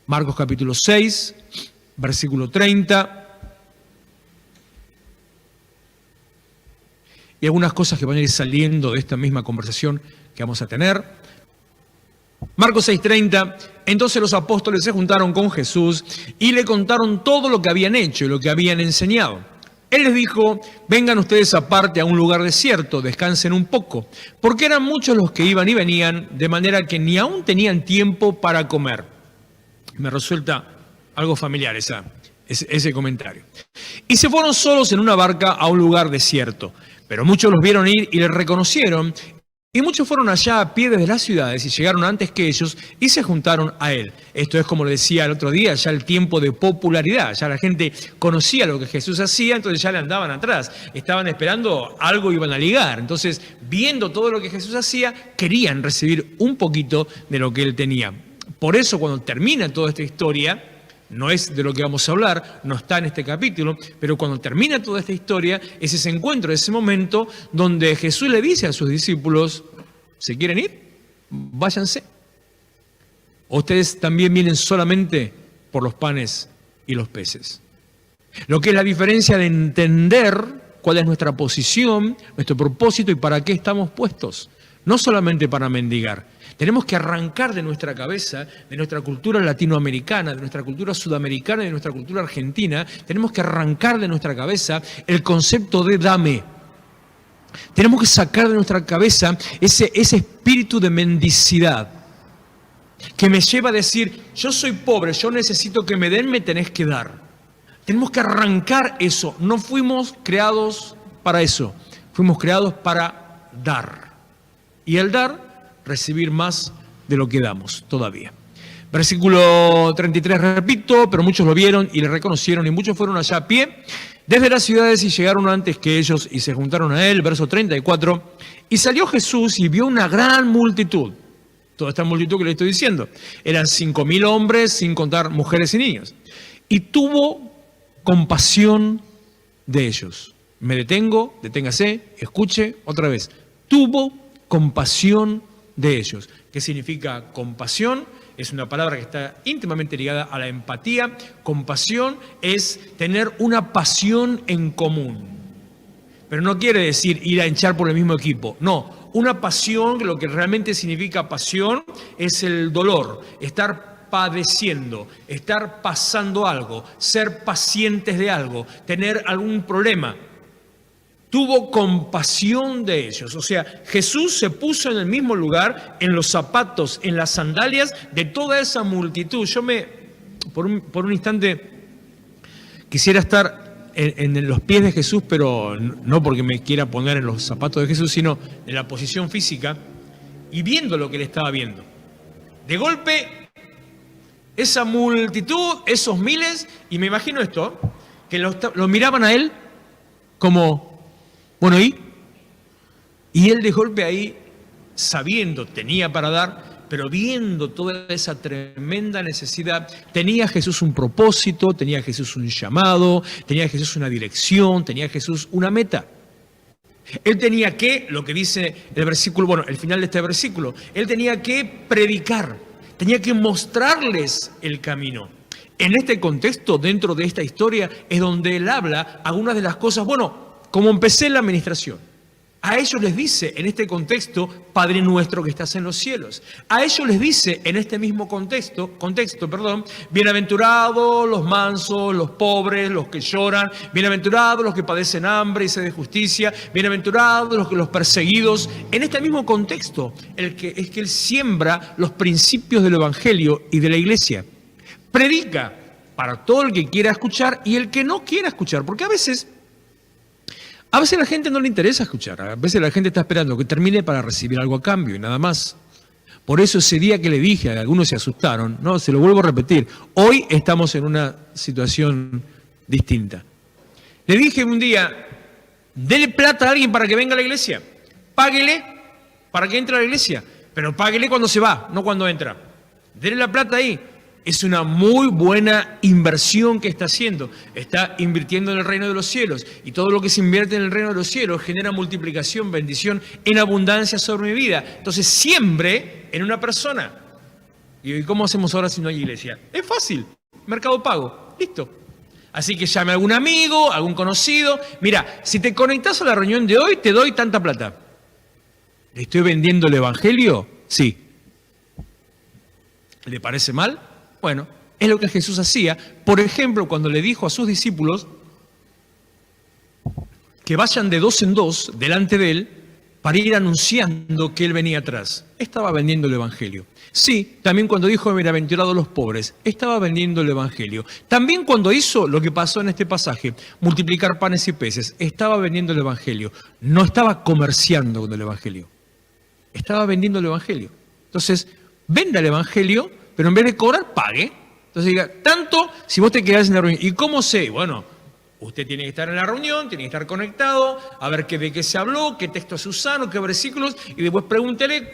Marcos capítulo 6, versículo 30. Y algunas cosas que van a ir saliendo de esta misma conversación que vamos a tener. Marcos 6:30, entonces los apóstoles se juntaron con Jesús y le contaron todo lo que habían hecho y lo que habían enseñado. Él les dijo, vengan ustedes aparte a un lugar desierto, descansen un poco, porque eran muchos los que iban y venían, de manera que ni aún tenían tiempo para comer. Me resulta algo familiar ese comentario. Y se fueron solos en una barca a un lugar desierto, pero muchos los vieron ir y les reconocieron. Y muchos fueron allá a pie desde las ciudades y llegaron antes que ellos y se juntaron a él. Esto es, como le decía el otro día, ya el tiempo de popularidad. Ya la gente conocía lo que Jesús hacía, entonces ya le andaban atrás. Estaban esperando algo, iban a ligar. Entonces, viendo todo lo que Jesús hacía, querían recibir un poquito de lo que él tenía. Por eso, cuando termina toda esta historia, no es de lo que vamos a hablar, no está en este capítulo, pero cuando termina toda esta historia, es ese encuentro, ese momento donde Jesús le dice a sus discípulos, ¿se quieren ir? Váyanse. ¿O ustedes también vienen solamente por los panes y los peces? Lo que es la diferencia de entender cuál es nuestra posición, nuestro propósito y para qué estamos puestos. No solamente para mendigar. Tenemos que arrancar de nuestra cabeza, de nuestra cultura latinoamericana, de nuestra cultura sudamericana y de nuestra cultura argentina, tenemos que arrancar de nuestra cabeza el concepto de dame. Tenemos que sacar de nuestra cabeza ese espíritu de mendicidad que me lleva a decir, yo soy pobre, yo necesito que me den, me tenés que dar. Tenemos que arrancar eso. No fuimos creados para eso, fuimos creados para dar. Y el dar, recibir más de lo que damos todavía. Versículo 33, repito, pero muchos lo vieron y le reconocieron y muchos fueron allá a pie desde las ciudades y llegaron antes que ellos y se juntaron a él. Verso 34, y salió Jesús y vio una gran multitud. Toda esta multitud que le estoy diciendo. Eran 5.000 hombres sin contar mujeres y niños. Y tuvo compasión de ellos. Me detengo, deténgase, escuche otra vez. Tuvo compasión de ellos. ¿Qué significa compasión? Es una palabra que está íntimamente ligada a la empatía. Compasión es tener una pasión en común. Pero no quiere decir ir a hinchar por el mismo equipo. No, una pasión, lo que realmente significa pasión, es el dolor, estar padeciendo, estar pasando algo, ser pacientes de algo, tener algún problema. Tuvo compasión de ellos. O sea, Jesús se puso en el mismo lugar, en los zapatos, en las sandalias de toda esa multitud. Yo por un instante, quisiera estar en los pies de Jesús, pero no porque me quiera poner en los zapatos de Jesús, sino en la posición física y viendo lo que él estaba viendo. De golpe, esa multitud, esos miles, y me imagino esto, que lo miraban a él como... Bueno, y él de golpe ahí, sabiendo, tenía para dar, pero viendo toda esa tremenda necesidad, tenía Jesús un propósito, tenía Jesús un llamado, tenía Jesús una dirección, tenía Jesús una meta. Él tenía que, lo que dice el versículo, bueno, el final de este versículo, él tenía que predicar, tenía que mostrarles el camino. En este contexto, dentro de esta historia, es donde él habla algunas de las cosas, bueno, como empecé en la administración, a ellos les dice en este contexto, Padre nuestro que estás en los cielos. A ellos les dice en este mismo contexto, bienaventurados los mansos, los pobres, los que lloran, bienaventurados los que padecen hambre y sed de justicia, bienaventurados los perseguidos. En este mismo contexto, es que él siembra los principios del Evangelio y de la iglesia. Predica para todo el que quiera escuchar y el que no quiera escuchar, porque a veces a la gente no le interesa escuchar, a veces la gente está esperando que termine para recibir algo a cambio y nada más. Por eso ese día que le dije, algunos se asustaron, no, se lo vuelvo a repetir, hoy estamos en una situación distinta. Le dije un día, dele plata a alguien para que venga a la iglesia, páguele para que entre a la iglesia, pero páguele cuando se va, no cuando entra. Dele la plata ahí. Es una muy buena inversión que está haciendo. Está invirtiendo en el reino de los cielos. Y todo lo que se invierte en el reino de los cielos genera multiplicación, bendición en abundancia sobre mi vida. Entonces, siembre en una persona. ¿Y cómo hacemos ahora si no hay iglesia? Es fácil, Mercado Pago, listo. Así que llame a algún amigo, algún conocido. Mira, si te conectás a la reunión de hoy, te doy tanta plata. ¿Le estoy vendiendo el evangelio? Sí. ¿Le parece mal? Bueno, es lo que Jesús hacía. Por ejemplo, cuando le dijo a sus discípulos que vayan de dos en dos delante de él para ir anunciando que él venía atrás. Estaba vendiendo el evangelio. Sí, también cuando dijo bienaventurados los pobres, estaba vendiendo el evangelio. También cuando hizo lo que pasó en este pasaje, multiplicar panes y peces, estaba vendiendo el evangelio. No estaba comerciando con el evangelio. Estaba vendiendo el evangelio. Entonces, venda el evangelio, pero en vez de cobrar, pague. Entonces diga, tanto si vos te quedás en la reunión. ¿Y cómo sé? Bueno, usted tiene que estar en la reunión, tiene que estar conectado, a ver de qué se habló, qué texto es usado, qué versículos, y después pregúntele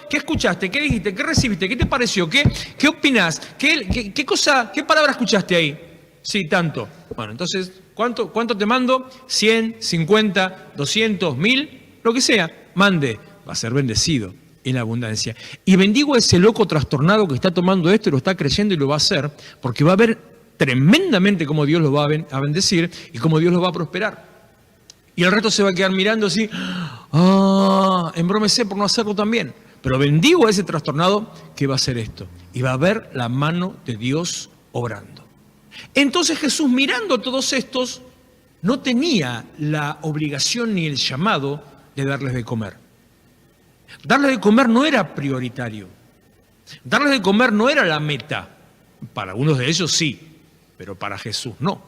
qué escuchaste, qué dijiste, qué recibiste, qué te pareció, qué opinás, qué palabra escuchaste ahí. Sí, tanto. Bueno, entonces, ¿cuánto te mando? 100, 50, 200, 1000, lo que sea, mande. Va a ser bendecido en abundancia. Y bendigo a ese loco trastornado que está tomando esto y lo está creyendo y lo va a hacer, porque va a ver tremendamente cómo Dios lo va a bendecir y cómo Dios lo va a prosperar. Y el resto se va a quedar mirando así, embrómese por no hacerlo también. Pero bendigo a ese trastornado que va a hacer esto. Y va a ver la mano de Dios obrando. Entonces Jesús, mirando a todos estos, no tenía la obligación ni el llamado de darles de comer. Darles de comer no era prioritario. Darles de comer no era la meta. Para algunos de ellos sí, pero para Jesús no.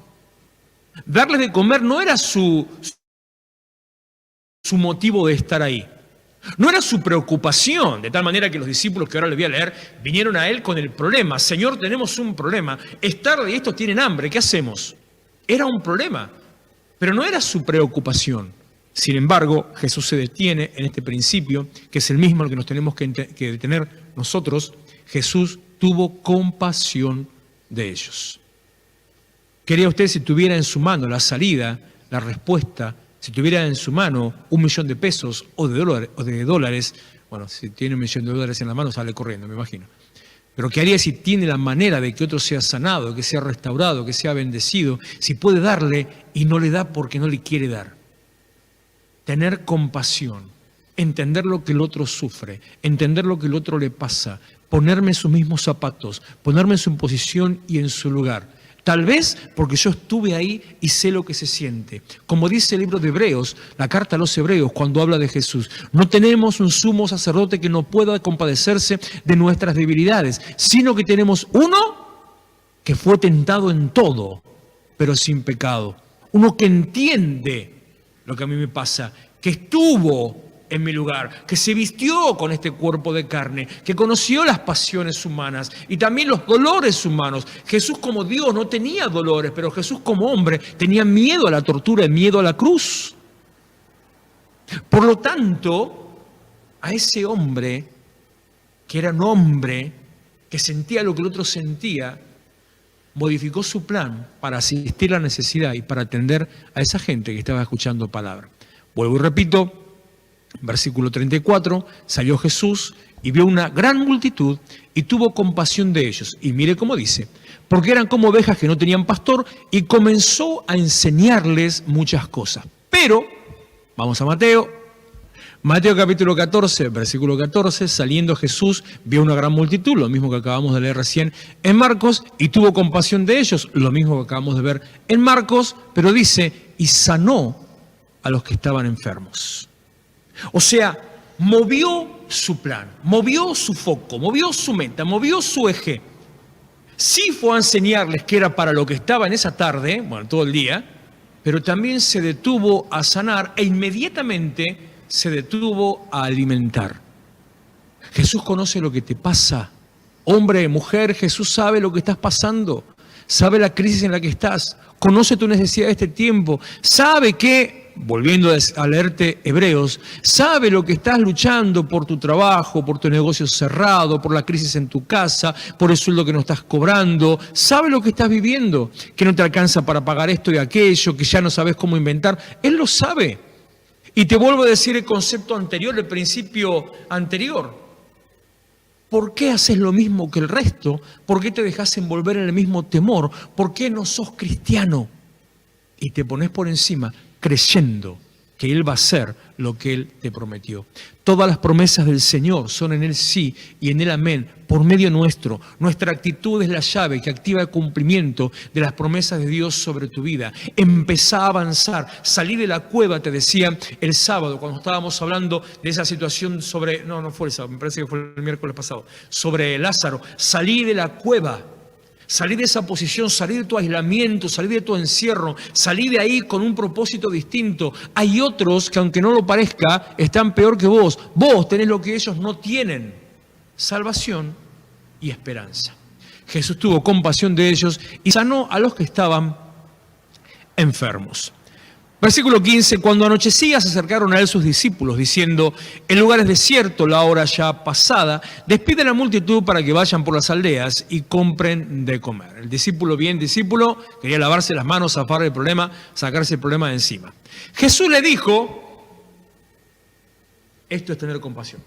Darles de comer no era su motivo de estar ahí. No era su preocupación, de tal manera que los discípulos que ahora les voy a leer vinieron a él con el problema. Señor, tenemos un problema. Es tarde y estos tienen hambre. ¿Qué hacemos? Era un problema, pero no era su preocupación. Sin embargo, Jesús se detiene en este principio, que es el mismo al que nos tenemos que detener nosotros. Jesús tuvo compasión de ellos. ¿Quería usted, si tuviera en su mano la salida, la respuesta, si tuviera en su mano $1.000.000 o de dólares, bueno, si tiene $1.000.000 en la mano sale corriendo, me imagino. Pero ¿qué haría si tiene la manera de que otro sea sanado, que sea restaurado, que sea bendecido? Si puede darle y no le da porque no le quiere dar. Tener compasión, entender lo que el otro sufre, entender lo que el otro le pasa, ponerme en sus mismos zapatos, ponerme en su posición y en su lugar. Tal vez porque yo estuve ahí y sé lo que se siente. Como dice el libro de Hebreos, la carta a los Hebreos, cuando habla de Jesús, no tenemos un sumo sacerdote que no pueda compadecerse de nuestras debilidades, sino que tenemos uno que fue tentado en todo, pero sin pecado. Uno que entiende lo que a mí me pasa, que estuvo en mi lugar, que se vistió con este cuerpo de carne, que conoció las pasiones humanas y también los dolores humanos. Jesús como Dios no tenía dolores, pero Jesús como hombre tenía miedo a la tortura y miedo a la cruz. Por lo tanto, a ese hombre, que era un hombre que sentía lo que el otro sentía, modificó su plan para asistir a la necesidad y para atender a esa gente que estaba escuchando palabra. Vuelvo y repito, versículo 34, salió Jesús y vio una gran multitud y tuvo compasión de ellos. Y mire cómo dice, porque eran como ovejas que no tenían pastor, y comenzó a enseñarles muchas cosas. Pero, vamos a Mateo capítulo 14, versículo 14, saliendo Jesús vio una gran multitud, lo mismo que acabamos de leer recién en Marcos, y tuvo compasión de ellos, lo mismo que acabamos de ver en Marcos, pero dice, y sanó a los que estaban enfermos. O sea, movió su plan, movió su foco, movió su meta, movió su eje. Sí fue a enseñarles que era para lo que estaba en esa tarde, bueno, todo el día, pero también se detuvo a sanar e inmediatamente se detuvo a alimentar. Jesús conoce lo que te pasa. Hombre, mujer, Jesús sabe lo que estás pasando, sabe la crisis en la que estás, conoce tu necesidad de este tiempo, sabe que, volviendo a leerte Hebreos, sabe lo que estás luchando por tu trabajo, por tu negocio cerrado, por la crisis en tu casa, por el sueldo que no estás cobrando, sabe lo que estás viviendo, que no te alcanza para pagar esto y aquello, que ya no sabes cómo inventar. Él lo sabe. Y te vuelvo a decir el concepto anterior, el principio anterior. ¿Por qué haces lo mismo que el resto? ¿Por qué te dejas envolver en el mismo temor? ¿Por qué no sos cristiano? Y te pones por encima creyendo que Él va a hacer lo que Él te prometió. Todas las promesas del Señor son en Él sí y en Él amén, por medio nuestro. Nuestra actitud es la llave que activa el cumplimiento de las promesas de Dios sobre tu vida. Empezá a avanzar, salí de la cueva, te decía el sábado, cuando estábamos hablando de esa situación sobre, no fue el sábado, me parece que fue el miércoles pasado, sobre Lázaro. Salí de la cueva. Salí de esa posición, salí de tu aislamiento, salí de tu encierro, salí de ahí con un propósito distinto. Hay otros que, aunque no lo parezca, están peor que vos. Vos tenés lo que ellos no tienen: salvación y esperanza. Jesús tuvo compasión de ellos y sanó a los que estaban enfermos. Versículo 15, cuando anochecía se acercaron a él sus discípulos, diciendo: el lugar es desierto, la hora ya pasada, despide a la multitud para que vayan por las aldeas y compren de comer. El discípulo, bien discípulo, quería lavarse las manos, zafar el problema, sacarse el problema de encima. Jesús le dijo: esto es tener compasión.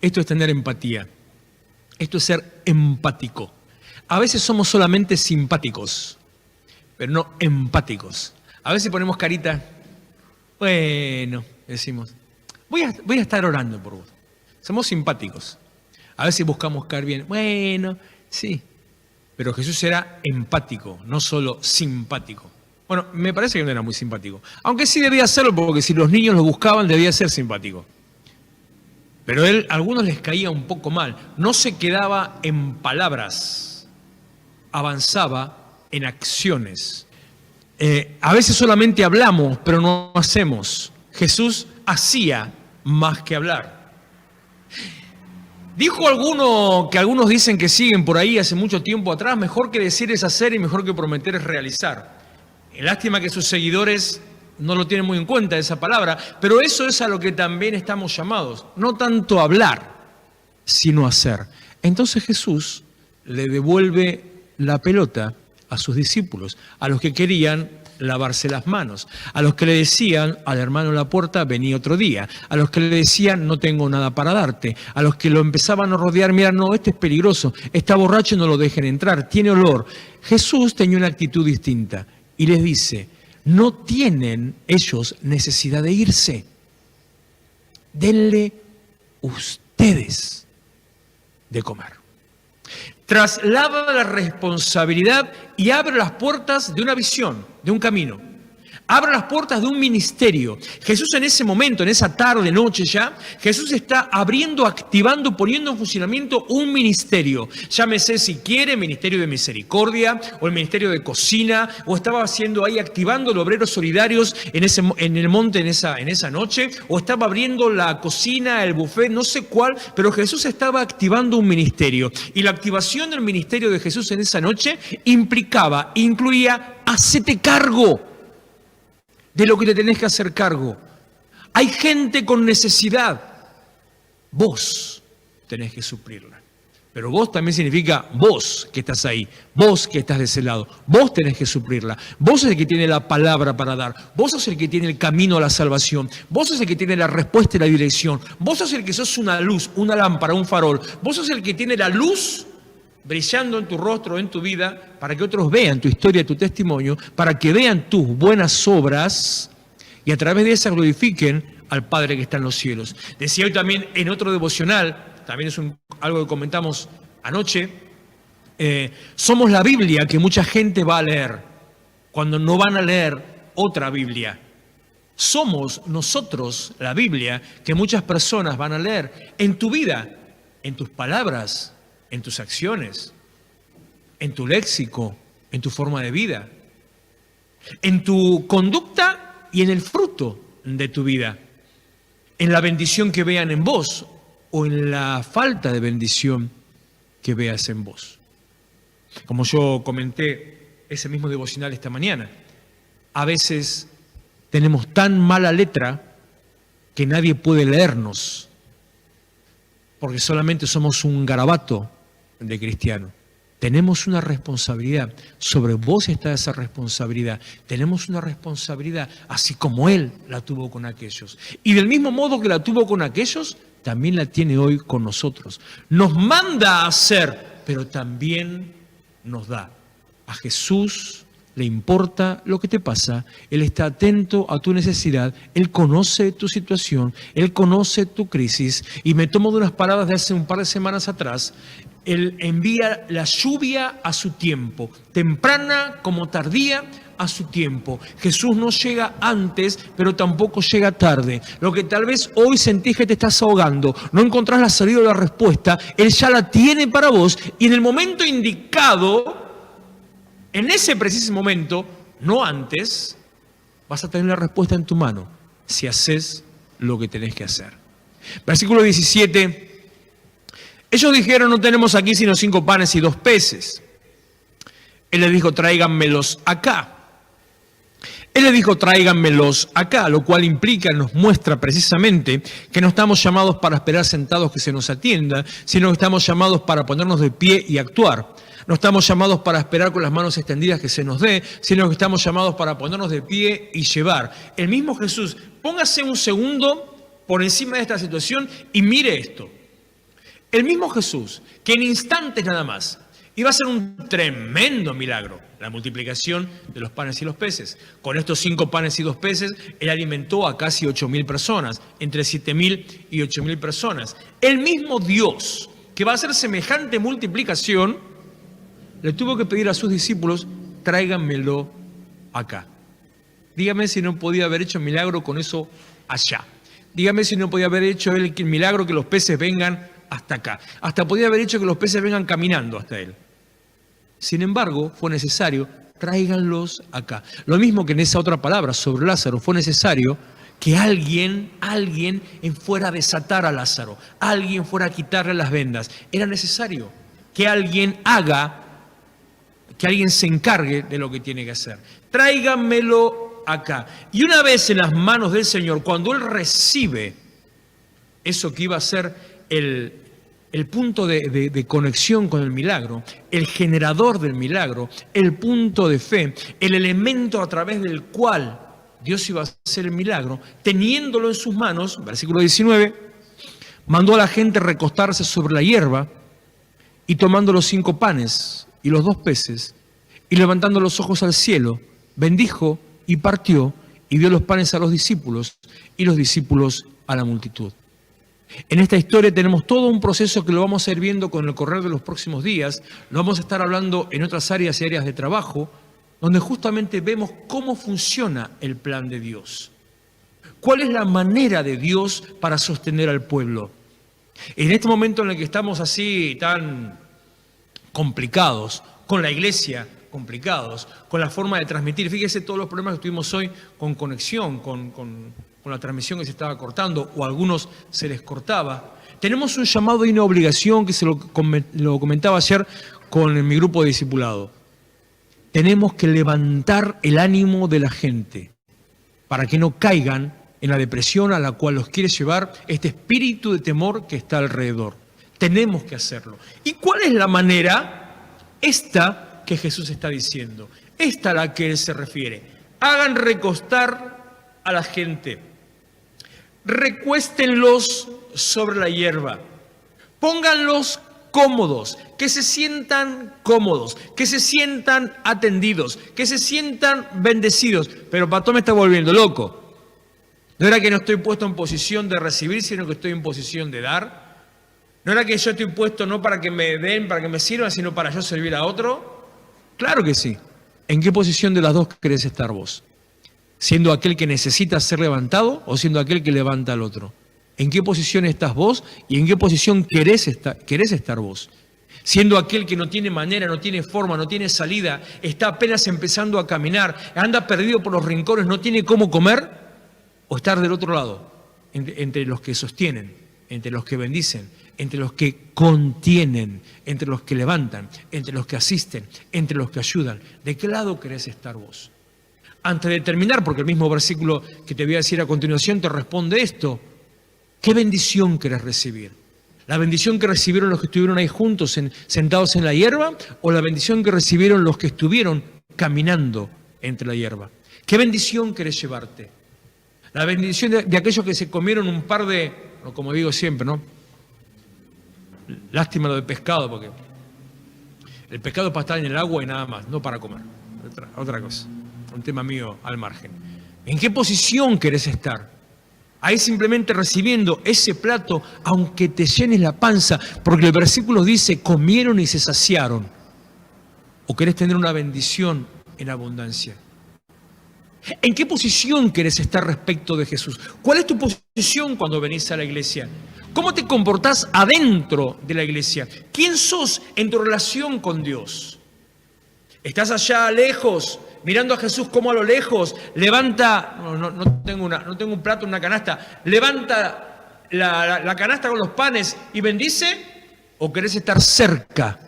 Esto es tener empatía. Esto es ser empático. A veces somos solamente simpáticos, pero no empáticos. A veces ponemos carita, bueno, decimos, voy a estar orando por vos. Somos simpáticos. A veces buscamos caer bien, bueno, sí. Pero Jesús era empático, no solo simpático. Bueno, me parece que no era muy simpático. Aunque sí debía serlo, porque si los niños lo buscaban, debía ser simpático. Pero él, a algunos les caía un poco mal. No se quedaba en palabras, avanzaba en acciones. A veces solamente hablamos, pero no hacemos. Jesús hacía más que hablar. Dijo alguno que algunos dicen que siguen por ahí hace mucho tiempo atrás: mejor que decir es hacer y mejor que prometer es realizar. Lástima que sus seguidores no lo tienen muy en cuenta esa palabra, pero eso es a lo que también estamos llamados. No tanto hablar, sino hacer. Entonces Jesús le devuelve la pelota a sus discípulos, a los que querían lavarse las manos, a los que le decían al hermano en la puerta: vení otro día, a los que le decían: no tengo nada para darte, a los que lo empezaban a rodear: mira, no, este es peligroso, está borracho, no lo dejen entrar, tiene olor. Jesús tenía una actitud distinta y les dice: no tienen ellos necesidad de irse, denle ustedes de comer. Traslada la responsabilidad y abre las puertas de una visión, de un camino. Abre las puertas de un ministerio. Jesús en ese momento, en esa tarde, noche ya, Jesús está abriendo, activando, poniendo en funcionamiento un ministerio. Llámese, si quiere, ministerio de misericordia o el ministerio de cocina, o estaba haciendo ahí, activando los obreros solidarios en el monte en esa noche, o estaba abriendo la cocina, el buffet, no sé cuál, pero Jesús estaba activando un ministerio. Y la activación del ministerio de Jesús en esa noche incluía: hacete cargo de lo que te tenés que hacer cargo. Hay gente con necesidad. Vos tenés que suplirla. Pero vos también significa vos que estás ahí, vos que estás de ese lado. Vos tenés que suplirla. Vos sos el que tiene la palabra para dar. Vos sos el que tiene el camino a la salvación. Vos sos el que tiene la respuesta y la dirección. Vos sos el que sos una luz, una lámpara, un farol. Vos sos el que tiene la luz brillando en tu rostro, en tu vida, para que otros vean tu historia, tu testimonio, para que vean tus buenas obras y a través de esas glorifiquen al Padre que está en los cielos. Decía hoy también en otro devocional, también es algo que comentamos anoche, somos la Biblia que mucha gente va a leer cuando no van a leer otra Biblia. Somos nosotros la Biblia que muchas personas van a leer en tu vida, en tus palabras, en tus acciones, en tu léxico, en tu forma de vida, en tu conducta y en el fruto de tu vida, en la bendición que vean en vos o en la falta de bendición que veas en vos. Como yo comenté ese mismo devocional esta mañana, a veces tenemos tan mala letra que nadie puede leernos, porque solamente somos un garabato de cristiano. Tenemos una responsabilidad. Sobre vos está esa responsabilidad. Tenemos una responsabilidad, así como Él la tuvo con aquellos. Y del mismo modo que la tuvo con aquellos, también la tiene hoy con nosotros. Nos manda a hacer, pero también nos da. A Jesús le importa lo que te pasa, Él está atento a tu necesidad, Él conoce tu situación, Él conoce tu crisis. Y me tomo de unas palabras de hace un par de semanas atrás. Él envía la lluvia a su tiempo, temprana como tardía a su tiempo. Jesús no llega antes, pero tampoco llega tarde. Lo que tal vez hoy sentís que te estás ahogando, no encontrás la salida o la respuesta, Él ya la tiene para vos, y en el momento indicado, en ese preciso momento, no antes, vas a tener la respuesta en tu mano, si haces lo que tenés que hacer. Versículo 17. Ellos dijeron, no tenemos aquí sino 5 panes y 2 peces. Él les dijo, tráiganmelos acá. Él les dijo, tráiganmelos acá, lo cual implica, nos muestra precisamente que no estamos llamados para esperar sentados que se nos atienda, sino que estamos llamados para ponernos de pie y actuar. No estamos llamados para esperar con las manos extendidas que se nos dé, sino que estamos llamados para ponernos de pie y llevar. El mismo Jesús, póngase un segundo por encima de esta situación y mire esto. El mismo Jesús, que en instantes nada más iba a hacer un tremendo milagro, la multiplicación de los panes y los peces. Con estos 5 panes y 2 peces, Él alimentó a casi 8.000 personas, entre 7.000 y 8.000 personas. El mismo Dios, que va a hacer semejante multiplicación, le tuvo que pedir a sus discípulos, tráiganmelo acá. Dígame si no podía haber hecho milagro con eso allá. Dígame si no podía haber hecho Él el milagro que los peces vengan hasta acá. Hasta podía haber hecho que los peces vengan caminando hasta Él. Sin embargo, fue necesario, tráiganlos acá. Lo mismo que en esa otra palabra sobre Lázaro, fue necesario que alguien fuera a desatar a Lázaro, alguien fuera a quitarle las vendas. Era necesario que alguien haga, que alguien se encargue de lo que tiene que hacer. Tráiganmelo acá. Y una vez en las manos del Señor, cuando Él recibe eso que iba a ser el punto de conexión con el milagro, el generador del milagro, el punto de fe, el elemento a través del cual Dios iba a hacer el milagro, teniéndolo en sus manos, versículo 19, mandó a la gente recostarse sobre la hierba y tomando los 5 panes y los 2 peces y levantando los ojos al cielo, bendijo y partió y dio los panes a los discípulos y los discípulos a la multitud. En esta historia tenemos todo un proceso que lo vamos a ir viendo con el correr de los próximos días. Lo vamos a estar hablando en otras áreas y áreas de trabajo, donde justamente vemos cómo funciona el plan de Dios. ¿Cuál es la manera de Dios para sostener al pueblo? En este momento en el que estamos así tan complicados, con la iglesia complicados, con la forma de transmitir. Fíjese todos los problemas que tuvimos hoy con conexión, con la transmisión que se estaba cortando o a algunos se les cortaba. Tenemos un llamado y una obligación que lo comentaba ayer con mi grupo de discipulado. Tenemos que levantar el ánimo de la gente para que no caigan en la depresión a la cual los quiere llevar este espíritu de temor que está alrededor. Tenemos que hacerlo. ¿Y cuál es la manera? Esta que Jesús está diciendo. Esta a la que Él se refiere. Hagan recostar a la gente. Recuéstenlos sobre la hierba. Pónganlos cómodos, que se sientan cómodos, que se sientan atendidos, que se sientan bendecidos. Pero Pato me está volviendo loco. No era que no estoy puesto en posición de recibir, sino que estoy en posición de dar. No era que yo estoy puesto no para que me den, para que me sirvan, sino para yo servir a otro. Claro que sí. ¿En qué posición de las dos querés estar vos? ¿Siendo aquel que necesita ser levantado o siendo aquel que levanta al otro? ¿En qué posición estás vos y en qué posición querés estar vos? Siendo aquel que no tiene manera, no tiene forma, no tiene salida, está apenas empezando a caminar, anda perdido por los rincones, no tiene cómo comer, o estar del otro lado, entre los que sostienen, entre los que bendicen, entre los que contienen, entre los que levantan, entre los que asisten, entre los que ayudan. ¿De qué lado querés estar vos? Antes de terminar, porque el mismo versículo que te voy a decir a continuación te responde esto, ¿qué bendición querés recibir? ¿La bendición que recibieron los que estuvieron ahí juntos, sentados en la hierba, o la bendición que recibieron los que estuvieron caminando entre la hierba? ¿Qué bendición querés llevarte? ¿La bendición de aquellos que se comieron un par de ¿no? Como digo siempre, ¿no? Lástima lo de pescado, porque el pescado es para estar en el agua y nada más, no para comer. Otra cosa, un tema mío al margen. ¿En qué posición querés estar? Ahí simplemente recibiendo ese plato, aunque te llenes la panza, porque el versículo dice, comieron y se saciaron. ¿O querés tener una bendición en abundancia? ¿En qué posición querés estar respecto de Jesús? ¿Cuál es tu posición cuando venís a la iglesia? ¿Cómo te comportás adentro de la iglesia? ¿Quién sos en tu relación con Dios? ¿Estás allá lejos, mirando a Jesús como a lo lejos? Levanta, no tengo un plato, una canasta. Levanta la canasta con los panes y bendice. ¿O querés estar cerca,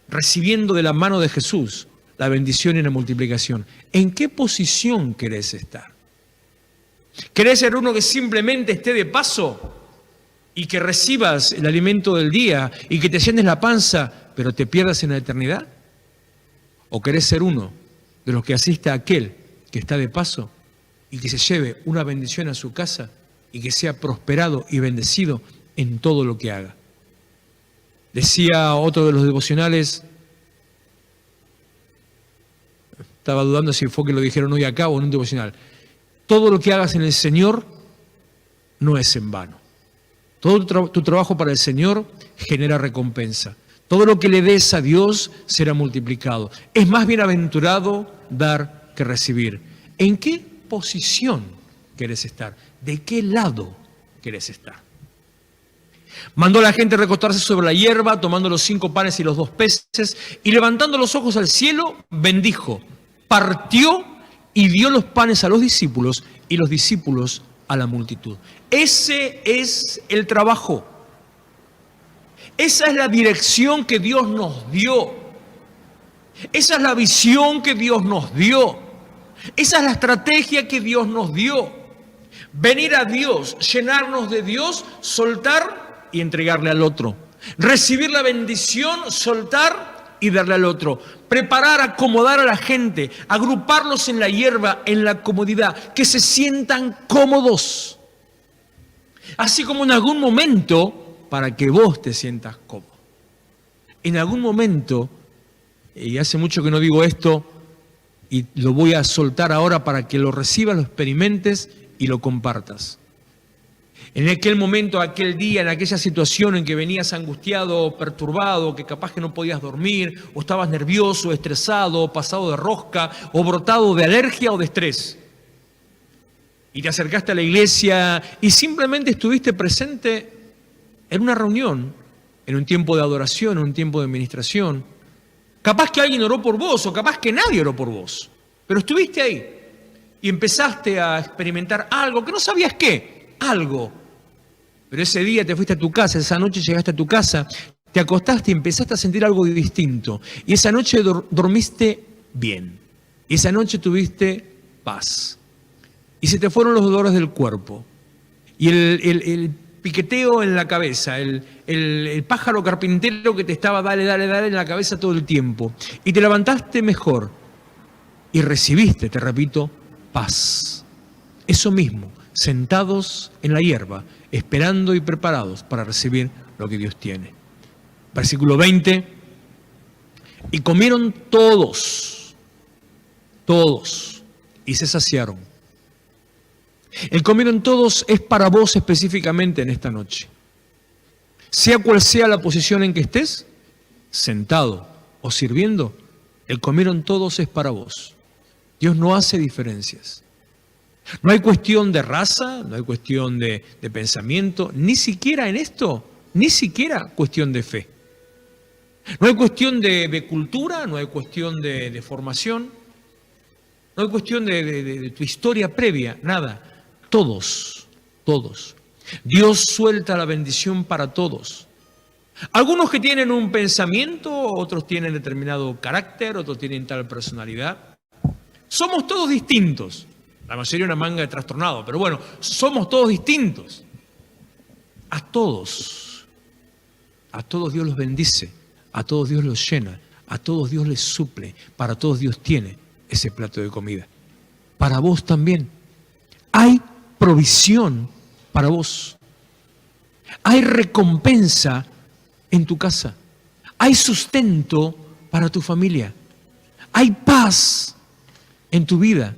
recibiendo de la mano de Jesús la bendición y la multiplicación? ¿En qué posición querés estar? ¿Querés ser uno que simplemente esté de paso y que recibas el alimento del día y que te llenes la panza, pero te pierdas en la eternidad? ¿O querés ser uno de los que asista a aquel que está de paso y que se lleve una bendición a su casa y que sea prosperado y bendecido en todo lo que haga? Decía otro de los devocionales, estaba dudando si fue que lo dijeron hoy acá o en un devocional, todo lo que hagas en el Señor no es en vano. Todo tu trabajo para el Señor genera recompensa. Todo lo que le des a Dios será multiplicado. Es más bienaventurado dar que recibir. ¿En qué posición querés estar? ¿De qué lado querés estar? Mandó a la gente recostarse sobre la hierba, tomando los 5 panes y los 2 peces, y levantando los ojos al cielo, bendijo, partió y dio los panes a los discípulos y los discípulos a la multitud. Ese es el trabajo. Esa es la dirección que Dios nos dio. Esa es la visión que Dios nos dio. Esa es la estrategia que Dios nos dio. Venir a Dios, llenarnos de Dios, soltar y entregarle al otro. Recibir la bendición, soltar y darle al otro. Preparar, acomodar a la gente, agruparlos en la hierba, en la comodidad, que se sientan cómodos. Así como en algún momento, para que vos te sientas cómodo. En algún momento, y hace mucho que no digo esto, y lo voy a soltar ahora para que lo recibas, lo experimentes y lo compartas. En aquel momento, aquel día, en aquella situación en que venías angustiado, perturbado, que capaz que no podías dormir, o estabas nervioso, estresado, o pasado de rosca, o brotado de alergia o de estrés. Y te acercaste a la iglesia y simplemente estuviste presente en una reunión, en un tiempo de adoración, en un tiempo de administración. Capaz que alguien oró por vos, o capaz que nadie oró por vos, pero estuviste ahí y empezaste a experimentar algo que no sabías qué, algo. Pero ese día te fuiste a tu casa, esa noche llegaste a tu casa, te acostaste y empezaste a sentir algo distinto. Y esa noche dormiste bien. Y esa noche tuviste paz. Y se te fueron los dolores del cuerpo. Y el piqueteo en la cabeza, el pájaro carpintero que te estaba dale en la cabeza todo el tiempo. Y te levantaste mejor. Y recibiste, te repito, paz. Eso mismo, sentados en la hierba, esperando y preparados para recibir lo que Dios tiene. Versículo 20. Y comieron todos, y se saciaron. El comieron todos es para vos específicamente en esta noche. Sea cual sea la posición en que estés, sentado o sirviendo, el comieron todos es para vos. Dios no hace diferencias. No hay cuestión de raza, no hay cuestión de pensamiento, ni siquiera en esto, ni siquiera cuestión de fe. No hay cuestión de cultura, no hay cuestión de formación, no hay cuestión de tu historia previa, nada. Todos. Dios suelta la bendición para todos. Algunos que tienen un pensamiento, otros tienen determinado carácter, otros tienen tal personalidad. Somos todos distintos. La mayoría una manga de trastornado, pero bueno, somos todos distintos. A todos Dios los bendice, a todos Dios los llena, a todos Dios les suple, para todos Dios tiene ese plato de comida. Para vos también hay provisión para vos. Hay recompensa en tu casa. Hay sustento para tu familia. Hay paz en tu vida.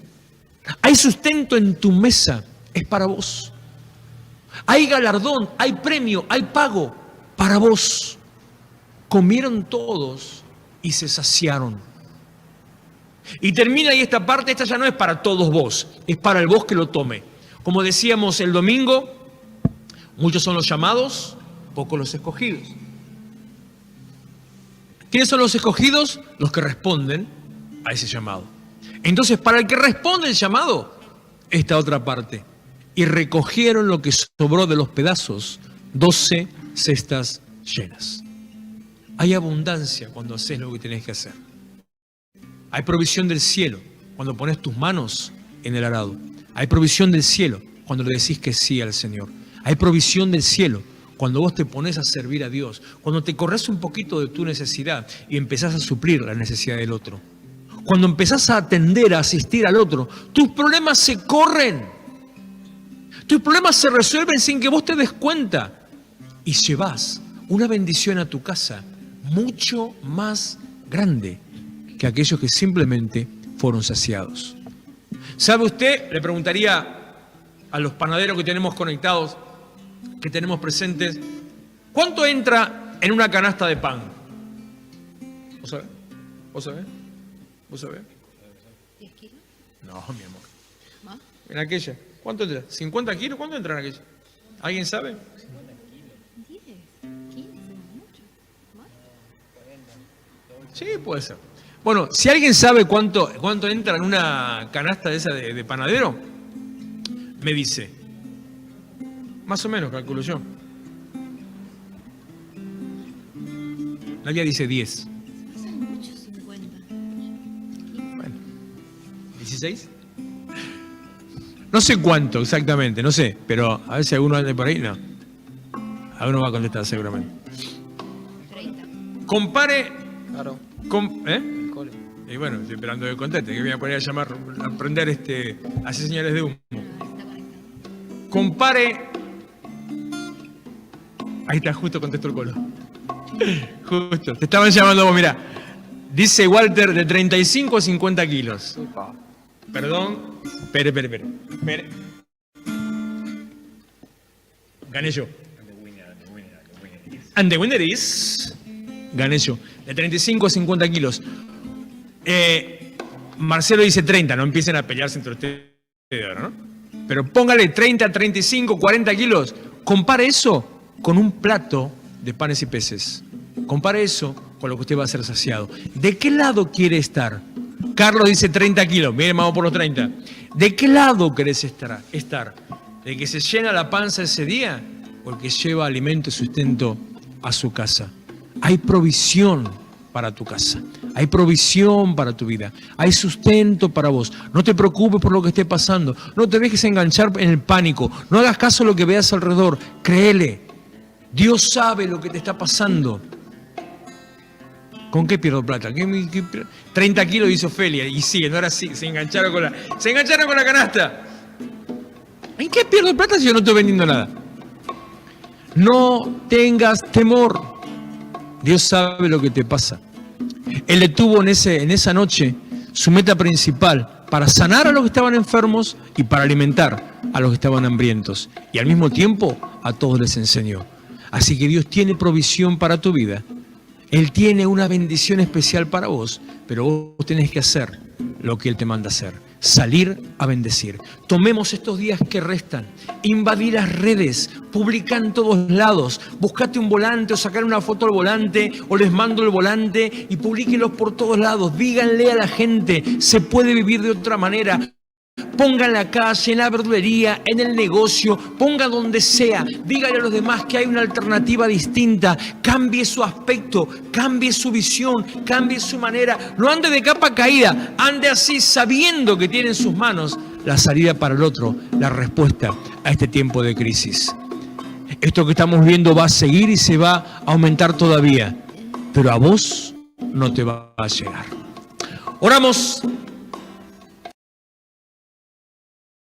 Hay sustento en tu mesa. Es para vos. Hay galardón, hay premio, hay pago para vos. Comieron todos y se saciaron. Y termina ahí esta parte. Esta ya no es para todos vos, es para el vos que lo tome. Como decíamos el domingo, muchos son los llamados, pocos los escogidos. ¿Quiénes son los escogidos? Los que responden a ese llamado. Entonces, para el que responde el llamado, esta otra parte. Y recogieron lo que sobró de los pedazos, 12 cestas llenas. Hay abundancia cuando haces lo que tenés que hacer. Hay provisión del cielo cuando pones tus manos en el arado. Hay provisión del cielo cuando le decís que sí al Señor. Hay provisión del cielo cuando vos te pones a servir a Dios. Cuando te corres un poquito de tu necesidad y empezás a suplir la necesidad del otro. Cuando empezás a atender, a asistir al otro, tus problemas se corren. Tus problemas se resuelven sin que vos te des cuenta. Y llevas una bendición a tu casa mucho más grande que aquellos que simplemente fueron saciados. ¿Sabe usted? Le preguntaría a los panaderos que tenemos conectados, que tenemos presentes, ¿cuánto entra en una canasta de pan? ¿Vos sabés? ¿Vos sabés? ¿Vos sabés? ¿10 kilos? No, mi amor. ¿Más? En aquella. ¿Cuánto entra? ¿50 kilos? ¿Cuánto entra en aquella? ¿Alguien sabe? 10, 15, mucho. ¿Más? Sí, puede ser. Bueno, si alguien sabe cuánto entra en una canasta de esa de panadero, me dice. Más o menos, calculo yo. Nadia dice 10. Son muchos 50. Bueno, 16. No sé cuánto exactamente, no sé, pero a ver si alguno anda por ahí, no. Alguno va a contestar seguramente. 30. Compare. Claro, ¿Eh? el cole. Y bueno, estoy esperando que conteste, que me voy a poner a llamar, a prender hacer señales de humo. Está conectado. Compare. Ahí está, justo contestó el colo. Justo, te estaban llamando vos, mirá. Dice Walter de 35 a 50 kilos. Upa. Perdón. Espere. Gané yo. And the winner is. Gané yo. De 35 a 50 kilos. Marcelo dice 30, no empiecen a pelearse entre ustedes ahora, ¿no? Pero póngale 30, 35, 40 kilos. Compare eso con un plato de panes y peces. Compare eso con lo que usted va a ser saciado. ¿De qué lado quiere estar? Carlos dice 30 kilos. Miren, vamos por los 30. ¿De qué lado querés estar? ¿De que se llena la panza ese día? ¿O el que lleva alimento y sustento a su casa? Hay provisión para tu casa. Hay provisión para tu vida. Hay sustento para vos. No te preocupes por lo que esté pasando. No te dejes enganchar en el pánico. No hagas caso a lo que veas alrededor. Créele. Dios sabe lo que te está pasando. ¿Con qué pierdo plata? 30 kilos hizo Ofelia. Y sí, no era así. Se engancharon con la canasta. ¿En qué pierdo plata si yo no estoy vendiendo nada? No tengas temor. Dios sabe lo que te pasa. Él detuvo en esa noche su meta principal para sanar a los que estaban enfermos y para alimentar a los que estaban hambrientos. Y al mismo tiempo a todos les enseñó. Así que Dios tiene provisión para tu vida. Él tiene una bendición especial para vos, pero vos tenés que hacer lo que Él te manda hacer. Salir a bendecir. Tomemos estos días que restan, invadí las redes, publica en todos lados, buscate un volante o sacar una foto al volante o les mando el volante y publíquelos por todos lados. Díganle a la gente, se puede vivir de otra manera. Ponga en la calle, en la verdulería, en el negocio, ponga donde sea. Dígale a los demás que hay una alternativa distinta. Cambie su aspecto, cambie su visión, cambie su manera. No ande de capa caída, ande así sabiendo que tiene en sus manos la salida para el otro, la respuesta a este tiempo de crisis. Esto que estamos viendo va a seguir y se va a aumentar todavía, pero a vos no te va a llegar. Oramos.